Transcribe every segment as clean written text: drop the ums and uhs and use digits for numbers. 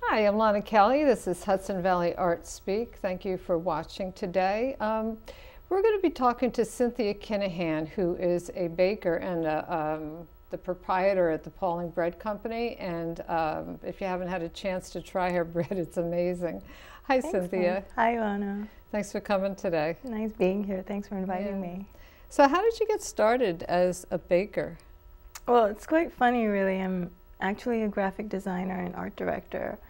Hi, I'm Lana Kelly. This is Hudson Valley Art Speak. Thank you for watching today. We're going to be talking to Cynthia Kinahan, who is a baker and the proprietor at the Pauling Bread Company. And if you haven't had a chance to try her bread, it's amazing. Hi, Thanks, Cynthia. Lana. Hi, Lana. Thanks for coming today. Nice being here. Thanks for inviting me. So how did you get started as a baker? Well, it's quite funny, really. I'm actually a graphic designer and art director.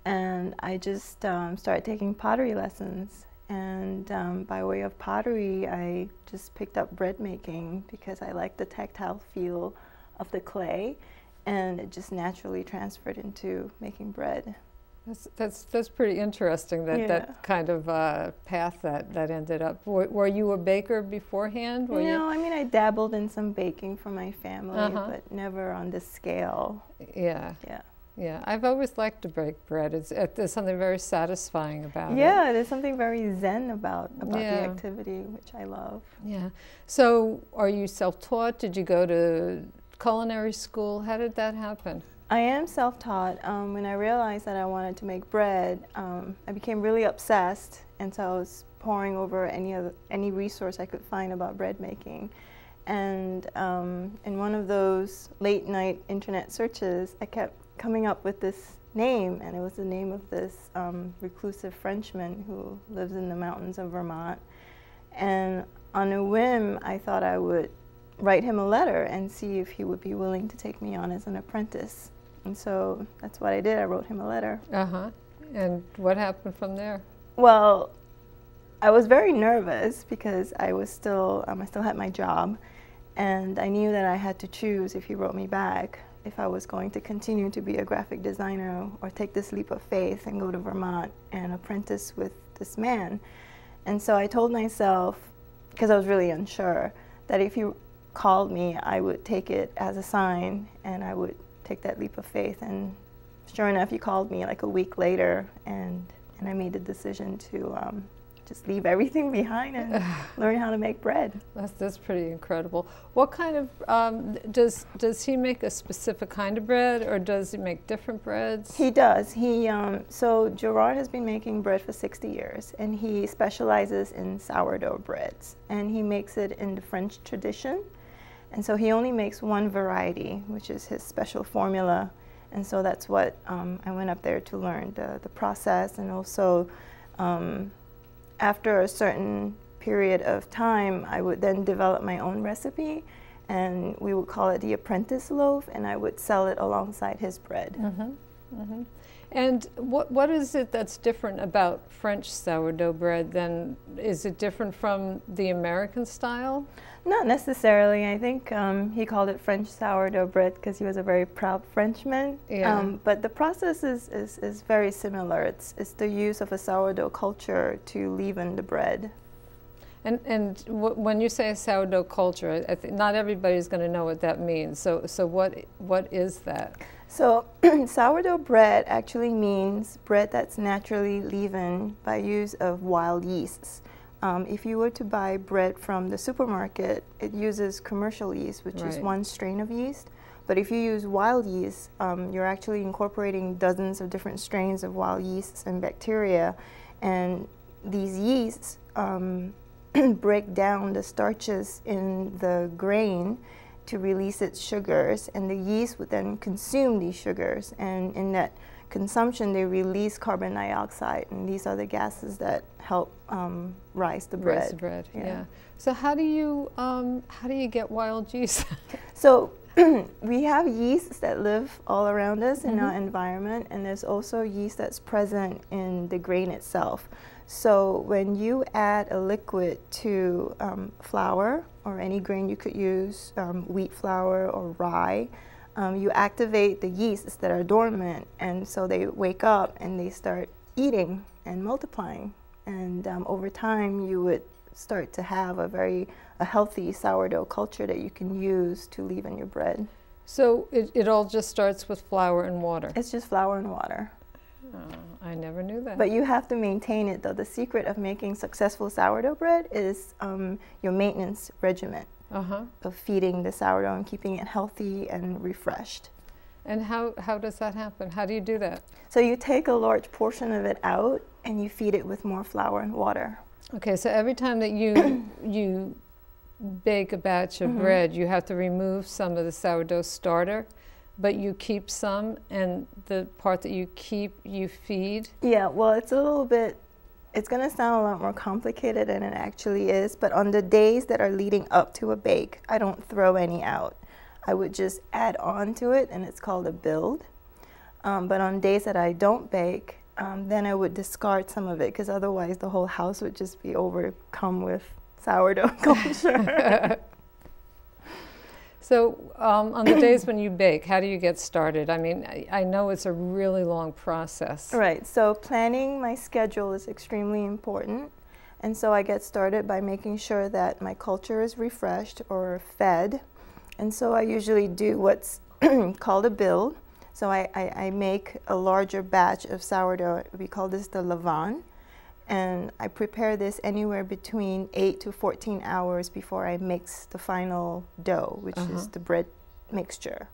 And I just started taking pottery lessons. And by way of pottery, I just picked up bread making because I like the tactile feel of the clay. And it just naturally transferred into making bread. That's pretty interesting, that kind of path that ended up. Were you a baker beforehand? No, I mean, I dabbled in some baking for my family, but never on this scale. Yeah. Yeah, I've always liked to bake bread. There's something very satisfying about it. Yeah, there's something very zen about the activity, which I love. Yeah. So are you self-taught? Did you go to culinary school? How did that happen? I am self-taught. When I realized that I wanted to make bread, I became really obsessed, and so I was poring over any resource I could find about bread making. And in one of those late-night internet searches, I kept coming up with this name, and it was the name of this reclusive Frenchman who lives in the mountains of Vermont. And on a whim, I thought I would write him a letter and see if he would be willing to take me on as an apprentice. And so that's what I did. I wrote him a letter. And what happened from there? Well, I was very nervous because I still had my job, and I knew that I had to choose, if he wrote me back, if I was going to continue to be a graphic designer or take this leap of faith and go to Vermont and apprentice with this man. And so I told myself, because I was really unsure, that if he called me, I would take it as a sign and I would take that leap of faith. And sure enough, he called me like a week later, and I made the decision to just leave everything behind and learn how to make bread. That's pretty incredible. What kind of, does he make a specific kind of bread, or does he make different breads? He does. So Gerard has been making bread for 60 years, and he specializes in sourdough breads, and he makes it in the French tradition. And so he only makes one variety, which is his special formula. And so that's what I went up there to learn, the process, and also after a certain period of time, I would then develop my own recipe, and we would call it the apprentice loaf, and I would sell it alongside his bread. And what is it that's different about French sourdough bread? Then is it different from the American style? Not necessarily. I think he called it French sourdough bread because he was a very proud Frenchman. But the process is very similar. It's the use of a sourdough culture to leaven the bread. And when you say a sourdough culture, I think not everybody's going to know what that means. So what is that? So sourdough bread actually means bread that's naturally leavened by use of wild yeasts. If you were to buy bread from the supermarket, it uses commercial yeast, which is one strain of yeast. But if you use wild yeast, you're actually incorporating dozens of different strains of wild yeasts and bacteria. And these yeasts break down the starches in the grain to release its sugars, and the yeast would then consume these sugars, and in that consumption they release carbon dioxide, and these are the gases that help rise the bread. Rise the bread, yeah. So how do you get wild yeast? So we have yeasts that live all around us in our environment, and there's also yeast that's present in the grain itself. So when you add a liquid to flour, or any grain you could use, wheat flour or rye, you activate the yeasts that are dormant, and so they wake up and they start eating and multiplying. And over time, you would start to have a healthy sourdough culture that you can use to leaven your bread. So it all just starts with flour and water? It's just flour and water. I never knew that. But you have to maintain it, though. The secret of making successful sourdough bread is your maintenance regimen of feeding the sourdough and keeping it healthy and refreshed. And how does that happen? How do you do that? So you take a large portion of it out and you feed it with more flour and water. Okay, so every time that you bake a batch of bread, you have to remove some of the sourdough starter, but you keep some, and the part that you keep, you feed? Yeah, well, it's a little bit, it's going to sound a lot more complicated than it actually is, but on the days that are leading up to a bake, I don't throw any out. I would just add on to it, and it's called a build. But on days that I don't bake, then I would discard some of it, because otherwise the whole house would just be overcome with sourdough culture. So on the days when you bake, how do you get started? I mean, I know it's a really long process. Right, so planning my schedule is extremely important. And so I get started by making sure that my culture is refreshed or fed. And so I usually do what's called a build. So I make a larger batch of sourdough. We call this the levain. And I prepare this anywhere between 8 to 14 hours before I mix the final dough, which is the bread mixture.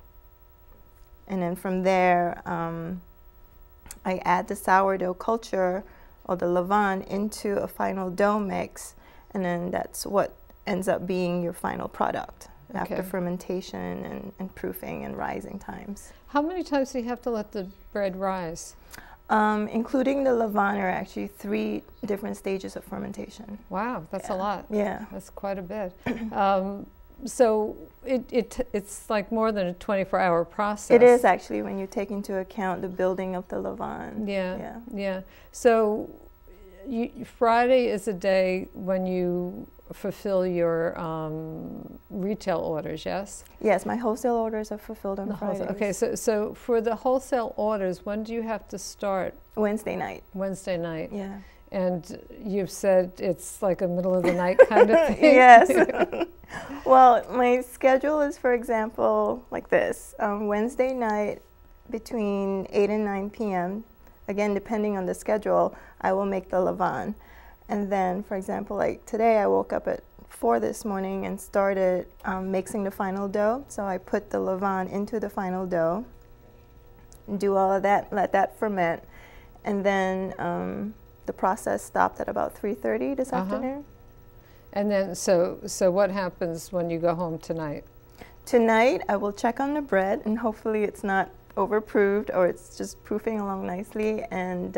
And then from there, I add the sourdough culture or the levain into a final dough mix. And then that's what ends up being your final product after fermentation and proofing and rising times. How many times do you have to let the bread rise? Including the levain are actually 3 different stages of fermentation. Wow, that's a lot. Yeah. That's quite a bit. So it's like more than a 24-hour process. It is actually, when you take into account the building of the levain. Yeah. So Friday is a day when you fulfill your retail orders, yes? Yes, my wholesale orders are fulfilled on Fridays. Okay, so for the wholesale orders, when do you have to start? Wednesday night. Wednesday night. Yeah. And you've said it's like a middle of the night kind of thing? Yes. Well, my schedule is, for example, like this. Wednesday night between 8 and 9 p.m., again, depending on the schedule, I will make the levain. And then, for example, like today, I woke up at 4 this morning and started mixing the final dough. So I put the levain into the final dough, do all of that, let that ferment, and then the process stopped at about 3:30 this afternoon. And then, so what happens when you go home tonight? Tonight, I will check on the bread, and hopefully it's not overproofed or it's just proofing along nicely. And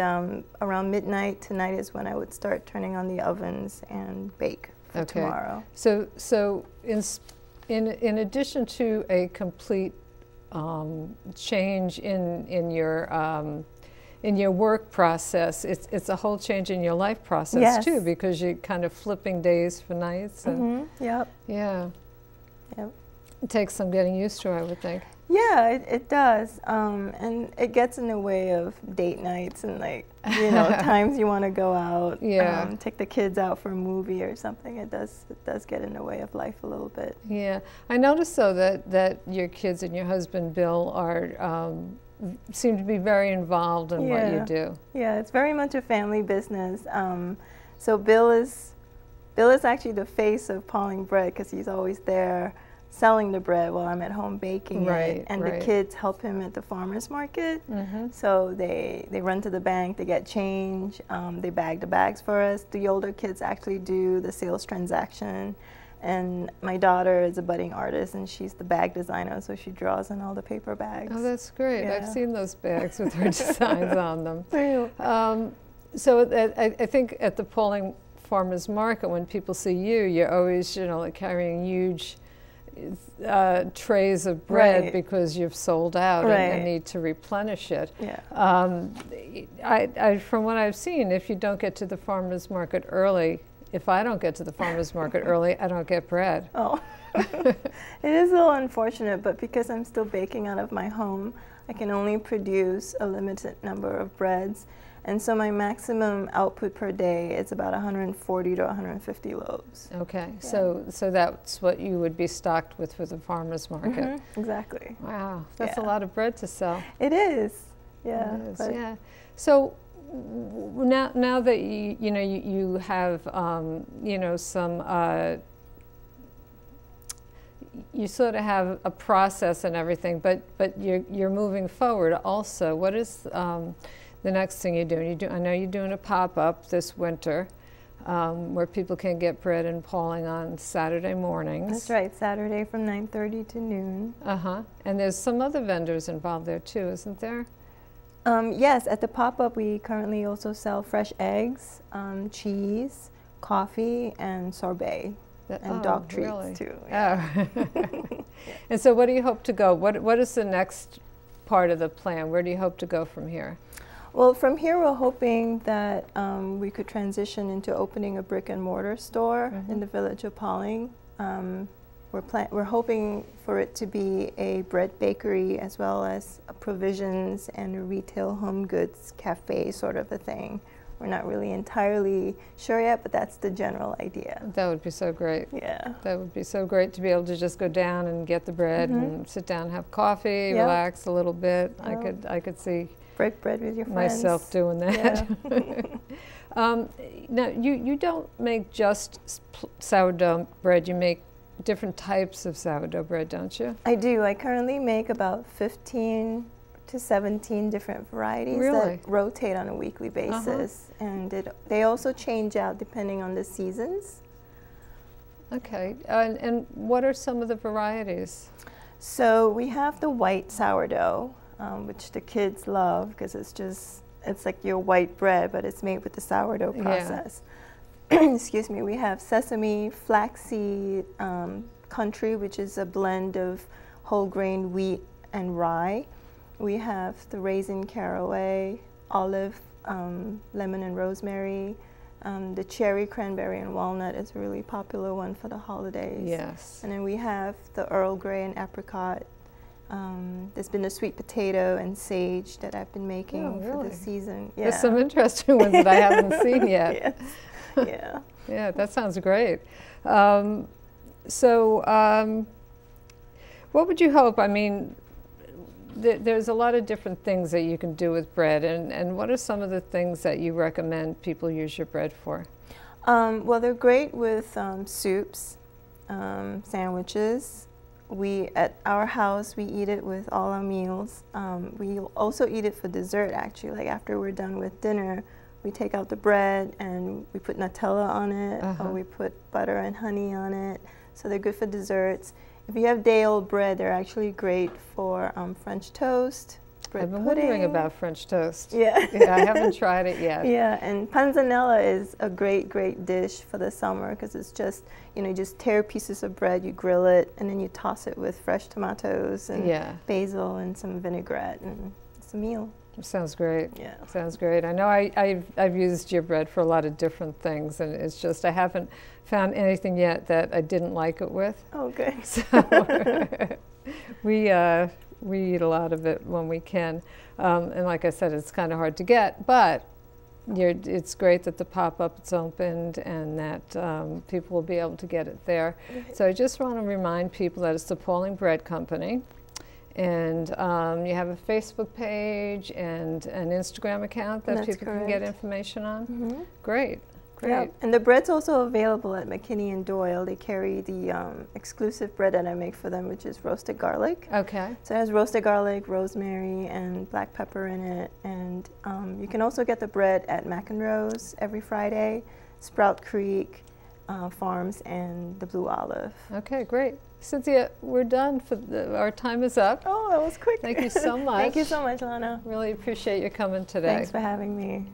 around midnight tonight is when I would start turning on the ovens and bake for tomorrow. So in addition to a complete change in your work process, it's a whole change in your life process too, because you're kind of flipping days for nights. And Yep. Yeah. Yep. It takes some getting used to, I would think. Yeah, it does, and it gets in the way of date nights and, like, you know, times you want to go out, take the kids out for a movie or something. It does get in the way of life a little bit. Yeah, I noticed though that your kids and your husband Bill are seem to be very involved in what you do. Yeah, it's very much a family business. So Bill is actually the face of Pauling Bread, because he's always there selling the bread while I'm at home baking it. And the kids help him at the farmer's market. So they run to the bank, they get change, they bag the bags for us. The older kids actually do the sales transaction. And my daughter is a budding artist, and she's the bag designer, so she draws on all the paper bags. Oh, that's great. I've seen those bags with her designs on them. So I think at the Pauling Farmers Market, when people see you, you're always, you know, like carrying huge trays of bread because you've sold out and need to replenish it. From what I've seen, if you don't get to the farmer's market early, if I don't get to the farmer's market early, I don't get bread. Oh, it is a little unfortunate, but because I'm still baking out of my home, I can only produce a limited number of breads. And so my maximum output per day is about 140 to 150 loaves. Okay, so that's what you would be stocked with for the farmer's market. Exactly. Wow, that's a lot of bread to sell. It is. Yeah. It is, yeah. So now that you have you know, some you sort of have a process and everything, but you're moving forward also. What is the next thing you're doing? I know you're doing a pop-up this winter where people can get bread in Pawling on Saturday mornings. That's right, Saturday from 9:30 to noon. And there's some other vendors involved there too, isn't there? Yes, at the pop-up we currently also sell fresh eggs, cheese, coffee, and sorbet. And dog treats really? Too. Yeah. Oh. And so where do you hope to go? What is the next part of the plan? Where do you hope to go from here? Well, from here we're hoping that we could transition into opening a brick and mortar store in the village of Pawling. We're hoping for it to be a bread bakery as well as provisions and a retail home goods cafe sort of a thing. We're not really entirely sure yet, but that's the general idea. That would be so great. Yeah. That would be so great to be able to just go down and get the bread and sit down and have coffee, relax a little bit. Oh. I could see break bread with your friends. Myself doing that. Yeah. Now, you don't make just sourdough bread. You make different types of sourdough bread, don't you? I do. I currently make about 15 to 17 different varieties that rotate on a weekly basis. And they also change out depending on the seasons. Okay. And what are some of the varieties? So we have the white sourdough, which the kids love because it's like your white bread, but it's made with the sourdough process. Yeah. Excuse me. We have sesame, flaxseed, country, which is a blend of whole grain wheat and rye. We have the raisin caraway, olive, lemon and rosemary. The cherry, cranberry, and walnut is a really popular one for the holidays. Yes. And then we have the Earl Grey and apricot. There's been the sweet potato and sage that I've been making for the season. Yeah. There's some interesting ones that I haven't seen yet. Yes. Yeah. Yeah, that sounds great. What would you hope? I mean, there's a lot of different things that you can do with bread, and what are some of the things that you recommend people use your bread for? Well, they're great with soups, sandwiches. At our house, we eat it with all our meals. We also eat it for dessert, actually. Like after we're done with dinner, we take out the bread and we put Nutella on it, or we put butter and honey on it. So they're good for desserts. If you have day-old bread, they're actually great for French toast, bread I've been pudding. wondering about French toast. Yeah. Yeah, I haven't tried it yet. Yeah, and panzanella is a great dish for the summer because it's just, you just tear pieces of bread, you grill it, and then you toss it with fresh tomatoes and basil and some vinaigrette, and it's a meal. Sounds great. Yeah. Sounds great. I know I've used your bread for a lot of different things, and it's just I haven't found anything yet that I didn't like it with. Okay. So we eat a lot of it when we can, and like I said, it's kind of hard to get, but it's great that the pop-up is opened and that people will be able to get it there. Okay. So I just want to remind people that it's the Pawling Bread Company. And you have a Facebook page and an Instagram account that people can get information on? Great. Yeah. And the bread's also available at McKinney and Doyle. They carry the exclusive bread that I make for them, which is roasted garlic. Okay. So it has roasted garlic, rosemary, and black pepper in it. And you can also get the bread at McEnroe's every Friday, Sprout Creek Farms, and the Blue Olive. Okay, great. Cynthia, we're done. Our time is up. Oh, that was quick. Thank you so much. Thank you so much, Lana. Really appreciate you coming today. Thanks for having me.